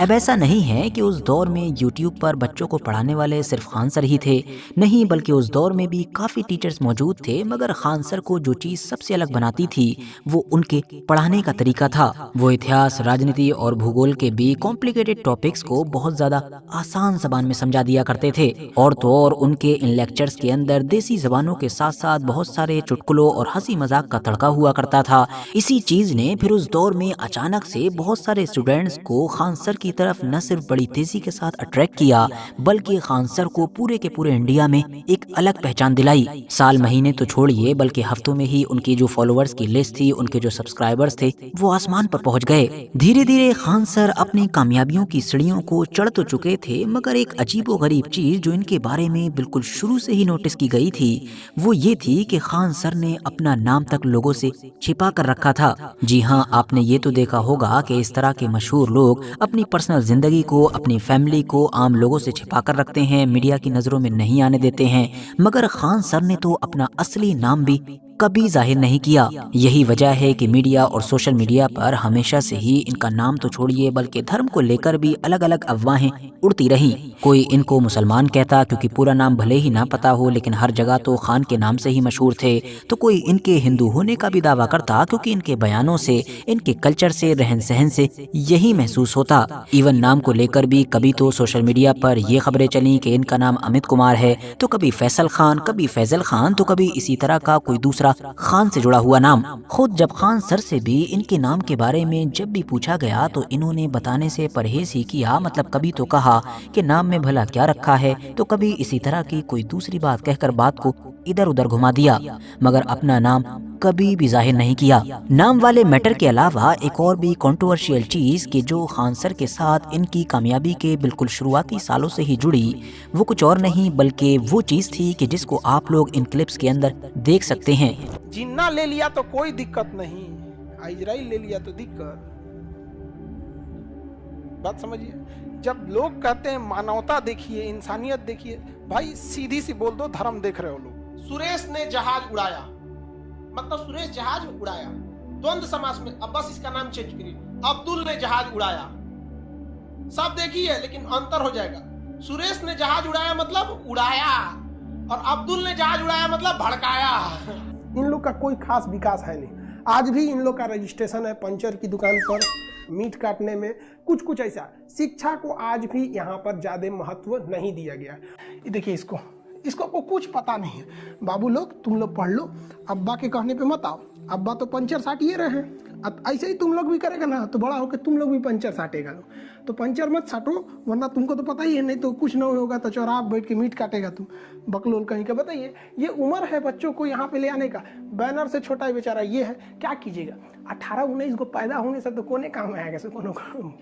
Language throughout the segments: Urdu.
اب ایسا نہیں ہے کہ اس دور میں یوٹیوب پر بچوں کو پڑھانے والے صرف خان سر ہی تھے، نہیں بلکہ اس دور میں بھی کافی ٹیچرز موجود تھے، مگر خان سر کو جو چیز سب سے الگ بناتی تھی وہ ان کے پڑھانے کا طریقہ تھا۔ وہ اتہاس، راجنیتی اور بھوگول کے بھی کمپلیکیٹڈ ٹاپکس کو بہت زیادہ آسان زبان میں سمجھا دیا کرتے تھے، اور تو اور ان کے ان لیکچرز کے اندر دیسی زبانوں کے ساتھ ساتھ بہت سارے چٹکلوں اور ہنسی مذاق کا تڑکا ہوا کرتا تھا۔ اسی چیز نے پھر اس دور میں اچانک سے بہت سارے اسٹوڈنٹس کو خان سر کی طرف نہ صرف بڑی تیزی کے ساتھ اٹریکٹ کیا، بلکہ خان سر کو پورے کے پورے انڈیا میں ایک الگ پہچان دلائی۔ سال مہینے تو چھوڑیے بلکہ ہفتوں میں ہی ان کی جو فالوورز کی لسٹ تھی، ان کے جو سبسکرائبرز تھے، وہ آسمان پر پہنچ گئے۔ دھیرے دھیرے خان سر اپنی کامیابیوں کی سیڑھیوں کو چڑھ تو چکے تھے، مگر ایک عجیب و غریب چیز جو ان کے بارے میں بالکل شروع سے ہی نوٹس کی گئی تھی وہ یہ تھی کہ خان سر نے اپنا نام تک لوگوں سے چھپا کر رکھا تھا۔ جی ہاں، آپ نے یہ تو دیکھا ہوگا کہ اس طرح کے مشہور لوگ اپنی پرسنل زندگی کو، اپنی فیملی کو عام لوگوں سے چھپا کر رکھتے ہیں، میڈیا کی نظروں میں نہیں آنے دیتے ہیں، مگر خان سر نے تو اپنا اصلی نام بھی کبھی ظاہر نہیں کیا۔ یہی وجہ ہے کہ میڈیا اور سوشل میڈیا پر ہمیشہ سے ہی ان کا نام تو چھوڑیے بلکہ دھرم کو لے کر بھی الگ الگ افواہیں اڑتی رہیں۔ کوئی ان کو مسلمان کہتا کیونکہ پورا نام بھلے ہی نہ پتا ہو لیکن ہر جگہ تو خان کے نام سے ہی مشہور تھے، تو کوئی ان کے ہندو ہونے کا بھی دعویٰ کرتا کیونکہ ان کے بیانوں سے، ان کے کلچر سے، رہن سہن سے یہی محسوس ہوتا۔ ایون نام کو لے کر بھی کبھی تو سوشل میڈیا پر یہ خبریں چلیں کہ ان کا نام امت کمار ہے، تو کبھی فیصل خان، کبھی فیضل خان، تو کبھی اسی طرح کا کوئی دوسرا خان سے جڑا ہوا نام۔ خود جب خان سر سے بھی ان کے نام کے بارے میں جب بھی پوچھا گیا تو انہوں نے بتانے سے پرہیز ہی کیا، مطلب کبھی تو کہا کہ نام میں بھلا کیا رکھا ہے، تو کبھی اسی طرح کی کوئی دوسری بات کہہ کر بات کو ادھر ادھر گھما دیا، مگر اپنا نام کبھی بھی ظاہر نہیں کیا۔ نام والے میٹر کے علاوہ ایک اور بھی کنٹروورشیل چیز کہ جو خان سر کے ساتھ ان کی کامیابی کے بالکل شروعاتی سالوں سے ہی جڑی، وہ کچھ اور نہیں بلکہ وہ چیز تھی کہ جس کو آپ لوگ ان کلپس کے اندر دیکھ سکتے ہیں۔ جنہ لے لیا تو کوئی دقت نہیں، اسرائیل لے لیا تو دقت۔ بات سمجھیے، جب لوگ کہتے ہیں مانوتا دیکھیے، انسانیت دیکھیے، بھائی سیدھی سی بول دو، دھرم دیکھ رہے ہو لوگ۔ سریش نے جہاز اڑایا، مطلب سریش جہاز اڑایا، دوند سماس میں، اب بس اس کا نام چینج کریے، عبدل نے جہاز اڑایا، سب دیکھیے لیکن انتر ہو جائے گا۔ سریش نے جہاز اڑایا مطلب اڑایا، اور عبدل نے جہاز اڑایا مطلب بھڑکایا۔ ان لوگ کا کوئی خاص وکاس ہے نہیں۔ آج بھی ان لوگ کا رجسٹریشن ہے پنچر کی دکان پر، میٹ کاٹنے میں، کچھ ایسا۔ شکشا کو آج بھی یہاں پر زیادہ مہتو نہیں دیا گیا۔ دیکھیے اس کو کچھ پتا نہیں ہے۔ بابو لوگ تم لوگ پڑھ لو، ابا کے کہنے پہ مت آؤ، ابا تو پنچر ساٹیے رہے ہیں، ایسے ہی تم لوگ بھی کرے گا نا تو بڑا ہو کے تم لوگ بھی پنچر ساٹے گا، تو پنچر مت ساٹو ورنہ تم کو تو پتہ ہی ہے، نہیں تو کچھ نہ ہوگا تو چوراہا بیٹھ کے میٹ کاٹے گا تم، بکلول کہیں کا۔ بتائیے یہ عمر ہے بچوں کو یہاں پہ لے آنے کا، بینر سے چھوٹا ہی بیچارہ یہ ہے، کیا کیجیے گا؟ 18-19 کو پیدا ہونے سے تو کونے کام آئے گا،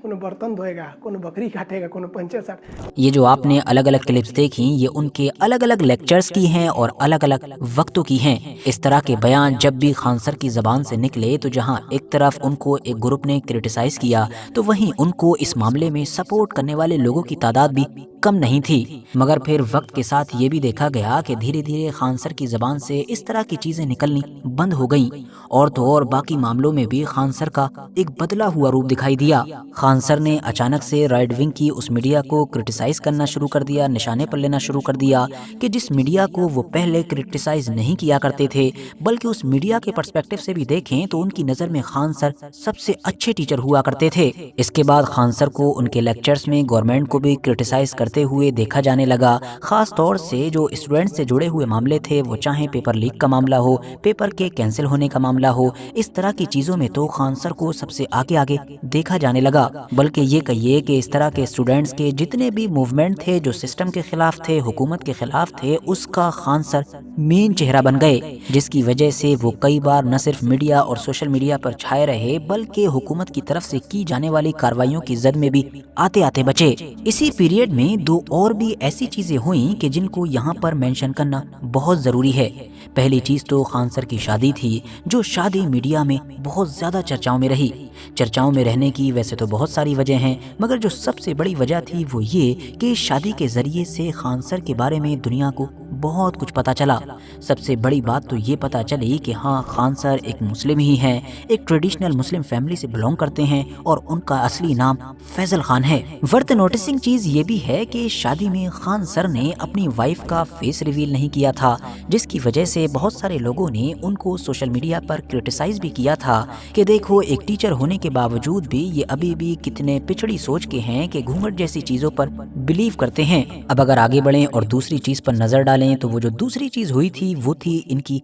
کونو برتن دھوئے گا، کونو بکری کاٹے گا، کونو پنچر ساٹ۔ یہ جو آپ نے الگ الگ کلپس دیکھی یہ ان کے الگ الگ لیکچرز کی ہیں اور الگ الگ وقتوں کی ہیں۔ اس طرح کے بیان جب بھی خان سر کی زبان سے نکلے تو جہاں ایک طرف ان کو ایک گروپ نے کرٹیسائز کیا تو وہیں ان کو اس معاملے میں سپورٹ کرنے والے لوگوں کی تعداد بھی کم نہیں تھی، مگر پھر وقت کے ساتھ یہ بھی دیکھا گیا کہ دھیرے دھیرے خان سر کی زبان سے اس طرح کی چیزیں نکلنی بند ہو گئیں، اور تو اور باقی معاملوں میں بھی خان سر کا ایک بدلا ہوا روپ دکھائی دیا۔ خان سر نے اچانک سے رائٹ ونگ کی اس میڈیا کو کرٹیسائز کرنا شروع کر دیا، نشانے پر لینا شروع کر دیا کہ جس میڈیا کو وہ پہلے کرٹیسائز نہیں کیا کرتے تھے، بلکہ اس میڈیا کے پرسپیکٹو سے بھی دیکھیں تو ان کی نظر میں خان سر سب سے اچھے ٹیچر ہوا کرتے تھے۔ اس کے بعد خان سر کو ان کے لیکچرز میں گورنمنٹ کو بھی کرٹیسائز کرتے ہوئے دیکھا جانے لگا، خاص طور سے جو اسٹوڈنٹ سے جڑے ہوئے معاملے تھے، وہ چاہے پیپر لیک کا معاملہ ہو، پیپر کے کینسل ہونے کا معاملہ ہو، اس طرح کی چیزوں میں تو خان سر کو سب سے آگے دیکھا جانے لگا۔ بلکہ یہ کہیے کہ اس طرح کے اسٹوڈنٹس کے جتنے بھی موومنٹ تھے جو سسٹم کے خلاف تھے، حکومت کے خلاف تھے، اس کا خان سر مین چہرہ بن گئے، جس کی وجہ سے وہ کئی بار نہ صرف میڈیا اور سوشل میڈیا پر چھائے رہے بلکہ حکومت کی طرف سے کی جانے والی کارروائیوں کی زد میں بھی آتے بچے۔ اسی پیریڈ میں دو اور بھی ایسی چیزیں ہوئیں کہ جن کو یہاں پر مینشن کرنا بہت ضروری ہے۔ پہلی چیز تو خان سر کی شادی تھی، جو شادی میڈیا میں بہت زیادہ چرچاؤں میں رہی۔ چرچاؤں میں رہنے کی ویسے تو بہت ساری وجہ ہیں، مگر جو سب سے بڑی وجہ تھی وہ یہ کہ شادی کے ذریعے سے خان سر کے بارے میں دنیا کو بہت کچھ پتہ چلا۔ سب سے بڑی بات تو یہ پتہ چلی کہ ہاں خان سر ایک مسلم ہی ہیں، ایک ٹریڈیشنل مسلم فیملی سے بلونگ کرتے ہیں اور ان کا اصلی نام فیصل خان ہے۔ ورتھ نوٹسنگ چیز یہ بھی ہے کہ شادی میں خان سر نے اپنی وائف کا فیس ریویل نہیں کیا تھا، جس کی وجہ سے بہت سارے لوگوں نے ان کو سوشل میڈیا پر کرٹیسائز بھی کیا تھا کہ دیکھو ایک ٹیچر ہونے کے باوجود بھی یہ ابھی بھی کتنے پچھڑی سوچ کے ہیں کہ گھونگھٹ جیسی چیزوں پر بلیو کرتے ہیں۔ اب اگر آگے بڑھیں اور دوسری چیز پر نظر ڈالیں تو وہ جو دوسری چیز ہوئی تھی وہ تھی ان کی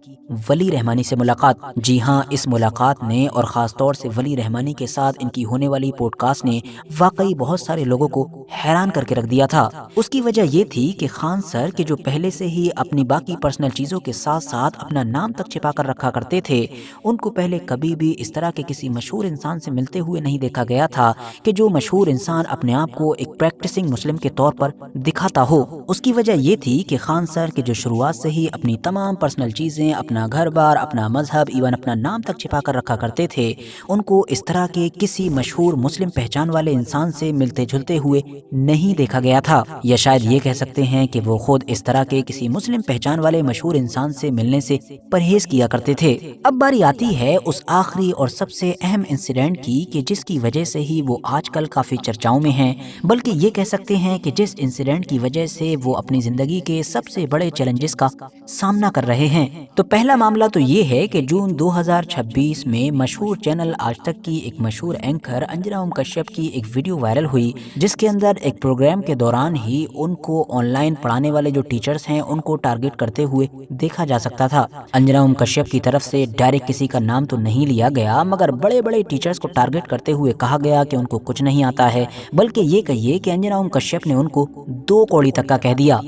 ولی رحمانی سے ملاقات۔ جی ہاں، اس ملاقات نے اور خاص طور سے ولی رحمانی کے ساتھ ان کی ہونے والی پوڈ کاسٹ نے واقعی بہت سارے لوگوں کو حیران کر کے رکھ دیا تھا۔ اس کی وجہ یہ تھی کہ خان سر کے جو پہلے سے ہی اپنی باقی پرسنل چیزوں کے ساتھ ساتھ اپنا نام تک چھپا کر رکھا کرتے تھے، ان کو پہلے کبھی بھی اس طرح کے کسی مشہور انسان سے ملتے ہوئے نہیں دیکھا گیا تھا کہ جو مشہور انسان اپنے آپ کو ایک پریکٹسنگ مسلم کے طور پر دکھاتا ہو۔ اس کی وجہ یہ تھی کہ خان سر کے جو شروعات سے ہی اپنی تمام پرسنل چیزیں، اپنا گھر بار، اپنا مذہب، ایون اپنا نام تک چھپا کر رکھا کرتے تھے، ان کو اس طرح کے کسی مشہور مسلم پہچان والے انسان سے ملتے جلتے ہوئے نہیں دیکھا گیا تھا، یا شاید یہ کہہ سکتے ہیں کہ وہ خود اس طرح کے کسی مسلم پہچان والے مشہور انسان سے ملنے سے پرہیز کیا کرتے تھے۔ اب باری آتی ہے اس آخری اور سب سے اہم انسیڈنٹ کی کہ جس کی وجہ سے ہی وہ آج کل کافی چرچاؤں میں ہیں، بلکہ یہ کہہ سکتے ہیں کہ جس انسیڈنٹ کی وجہ سے وہ اپنی زندگی کے سب سے بڑے چیلنجز کا سامنا کر رہے ہیں۔ تو پہلا معاملہ تو یہ ہے کہ جون 2026 میں مشہور چینل آج تک کی ایک مشہور اینکر انجنا کشیپ کی ایک ویڈیو وائرل ہوئی، جس کے اندر ایک پروگرام کے دوران ہی ان کو آن لائن پڑھانے والے جو ٹیچرز ہیں ان کو ٹارگٹ کرتے ہوئے دیکھا جا سکتا تھا۔ انجنا کشیپ کی طرف سے ڈائریکٹ کسی کا نام تو نہیں لیا گیا، مگر بڑے بڑے ٹیچرز کو ٹارگٹ کرتے ہوئے کہا گیا کہ ان کو کچھ نہیں آتا ہے، بلکہ یہ کہیے کہ انجنا کشیپ نے ان کو 2 کوڑی تک کا کہہ دیا۔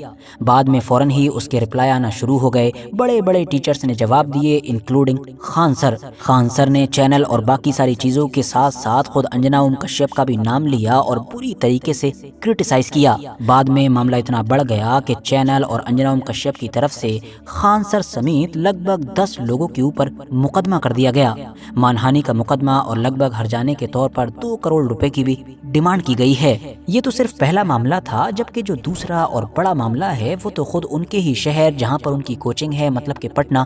بعد میں فوراً ہی اس کے رپلائی آنا شروع ہو گئے، بڑے بڑے ٹیچرز نے جواب دیے انکلوڈنگ خان سر۔ خان سر نے چینل اور باقی ساری چیزوں کے ساتھ ساتھ خود انجنا کشیپ کا بھی نام لیا اور بری طریقے سے کرٹیسائز کیا۔ بعد میں معاملہ اتنا بڑھ گیا کہ چینل اور انجنا کشیپ کی طرف سے خان سر سمیت لگ بھگ 10 لوگوں کے اوپر مقدمہ کر دیا گیا، مانہانی کا مقدمہ، اور لگ بھگ ہر جانے کے طور پر 2 کروڑ روپے کی بھی ڈیمانڈ کی گئی ہے۔ یہ تو صرف پہلا معاملہ تھا، جبکہ جو دوسرا اور بڑا معاملہ ہے وہ تو خود ان کے ہی شہر جہاں پر ان کی کوچنگ ہے، مطلب کہ پٹنہ،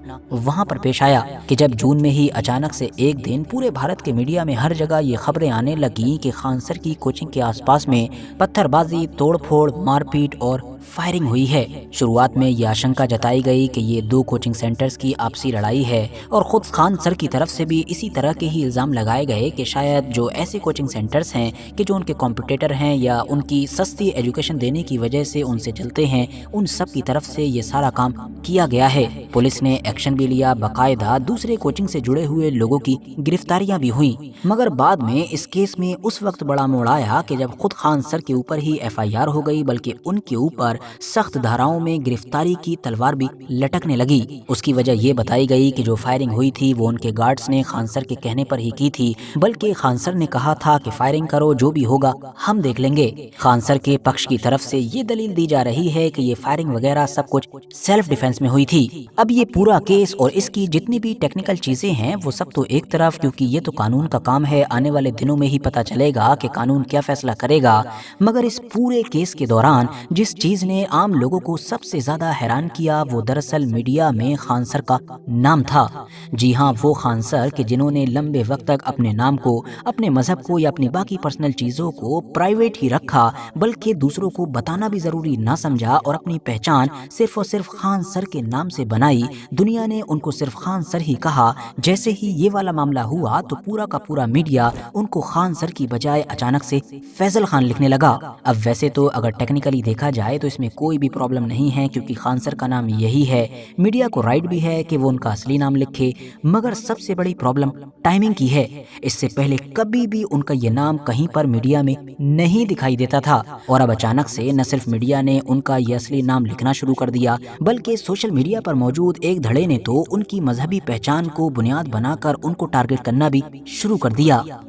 وہاں پر پیش آیا کہ جب جون میں ہی اچانک سے ایک دن پورے بھارت کے میڈیا میں ہر جگہ یہ خبریں آنے لگیں کہ خان سر کی کوچنگ کے آس پاس میں پتھر بازی، توڑ پھوڑ، مار پیٹ اور فائرنگ ہوئی ہے۔ شروعات میں یہ آشنکا جتائی گئی کہ یہ 2 کوچنگ سینٹرز کی آپسی لڑائی ہے، اور خود خان سر کی طرف سے بھی اسی طرح کے ہی الزام لگائے گئے کہ شاید جو ایسے کوچنگ سینٹرز ہیں کہ جو ان کے کمپٹیٹر ہیں یا ان کی سستی ایجوکیشن دینے کی وجہ سے ان سے چلتے ہیں، ان سب کی طرف سے یہ سارا کام کیا گیا ہے۔ پولیس نے ایکشن بھی لیا، باقاعدہ دوسرے کوچنگ سے جڑے ہوئے لوگوں کی گرفتاریاں بھی ہوئیں، مگر بعد میں اس کیس میں اس وقت بڑا موڑ آیا کہ جب خود خان سر کے اوپر ہی FIR ہو گئی، بلکہ ان کے اوپر سخت دھاراؤں میں گرفتاری کی تلوار بھی لٹکنے لگی۔ اس کی وجہ یہ بتائی گئی کہ جو فائرنگ ہوئی تھی وہ ان کے گارڈز نے خان سر کے کہنے پر ہی کی تھی، بلکہ خان سر نے کہا تھا کہ فائرنگ کرو، جو بھی ہوگا ہم دیکھ لیں گے۔ خان سر کے پکش کی طرف سے یہ دلیل دی جا رہی ہے کہ یہ فائرنگ وغیرہ سب کچھ سیلف ڈیفenس میں ہوئی تھی۔ اب یہ پورا کیس اور اس کی جتنی بھی ٹیکنیکل چیزیں ہیں وہ سب تو ایک طرف، کیونکہ یہ تو قانون کا کام ہے، آنے والے دنوں میں ہی پتہ چلے گا کہ قانون کیا فیصلہ کرے گا، مگر اس پورے کیس کے دوران جس چیز نے عام لوگوں کو سب سے زیادہ حیران کیا وہ دراصل میڈیا میں خان سر کا نام تھا۔ جی ہاں، وہ خان سر کہ جنہوں نے لمبے وقت تک اپنے نام کو، اپنے مذہب کو یا اپنی باقی پرسنل چیزوں کو پرائیویٹ ہی رکھا، بلکہ دوسروں کو بتانا بھی ضروری نہ سمجھا اور اپنی پہچان صرف اور صرف خان سر کے نام سے بنائی۔ دنیا نے ان کو صرف خان سر ہی کہا۔ جیسے ہی یہ والا معاملہ ہوا تو پورا کا پورا میڈیا ان کو خان سر کی بجائے اچانک سے فیصل خان لکھنے لگا۔ اب ویسے تو اگر ٹیکنیکلی دیکھا جائے تو اس میں کوئی بھی پرابلم نہیں ہے، کیونکہ خان سر کا نام یہی ہے، میڈیا کو رائٹ بھی ہے کہ وہ ان کا اصلی نام لکھے، مگر سب سے بڑی پرابلم ٹائمنگ کی ہے۔ اس سے پہلے کبھی بھی ان کا یہ نام کہیں پر میڈیا میں نہیں دکھائی دیتا تھا، اور اب اچانک سے نہ صرف میڈیا نے ان کا یہ اصلی نام لکھنا شروع کر دیا، بلکہ سوشل میڈیا پر موجود ایک دھڑے نے تو ان کی مذہبی پہچان کو بنیاد بنا کر ان کو ٹارگٹ کرنا بھی شروع کر دیا۔